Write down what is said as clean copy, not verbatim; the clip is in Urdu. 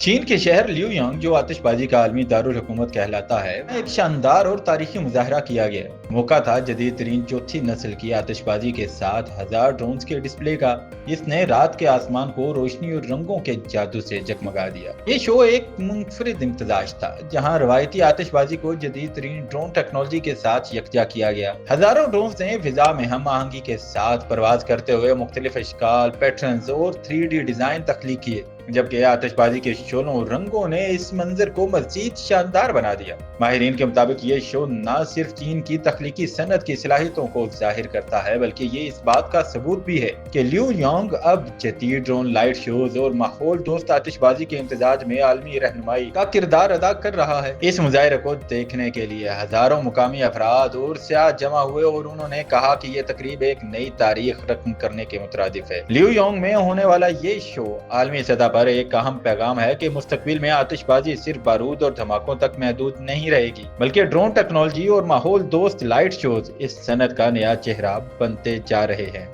چین کے شہر لیویانگ جو آتش بازی کا عالمی دارالحکومت کہلاتا ہے میں ایک شاندار اور تاریخی مظاہرہ کیا گیا موقع تھا جدید ترین چوتھی نسل کی آتش بازی کے ساتھ ہزار ڈرونز کے ڈسپلے کا جس نے رات کے آسمان کو روشنی اور رنگوں کے جادو سے جگمگا دیا۔ یہ شو ایک منفرد امتزاج تھا جہاں روایتی آتش بازی کو جدید ترین ڈرون ٹیکنالوجی کے ساتھ یکجا کیا گیا۔ ہزاروں ڈرونز نے فضا میں ہم آہنگی کے ساتھ پرواز کرتے ہوئے مختلف اشکال، پیٹرنز اور 3D ڈیزائن تخلیق کیے، جبکہ آتش بازی کے شعلوں اور رنگوں نے اس منظر کو مزید شاندار بنا دیا۔ ماہرین کے مطابق یہ شو نہ صرف چین کی تخلیقی صنعت کی صلاحیتوں کو ظاہر کرتا ہے بلکہ یہ اس بات کا ثبوت بھی ہے کہ لیو یانگ اب جدید ڈرون لائٹ شوز اور ماحول دوست آتش بازی کے امتزاج میں عالمی رہنمائی کا کردار ادا کر رہا ہے۔ اس مظاہرے کو دیکھنے کے لیے ہزاروں مقامی افراد اور سیاح جمع ہوئے اور انہوں نے کہا کہ یہ تقریب ایک نئی تاریخ رقم کرنے کے مترادف ہے۔ لیو یانگ میں ہونے والا یہ شو عالمی سطح پر ایک اہم پیغام ہے کہ مستقبل میں آتش بازی صرف بارود اور دھماکوں تک محدود نہیں رہے گی بلکہ ڈرون ٹیکنالوجی اور ماحول دوست لائٹ شوز اس صنعت کا نیا چہرہ بنتے جا رہے ہیں۔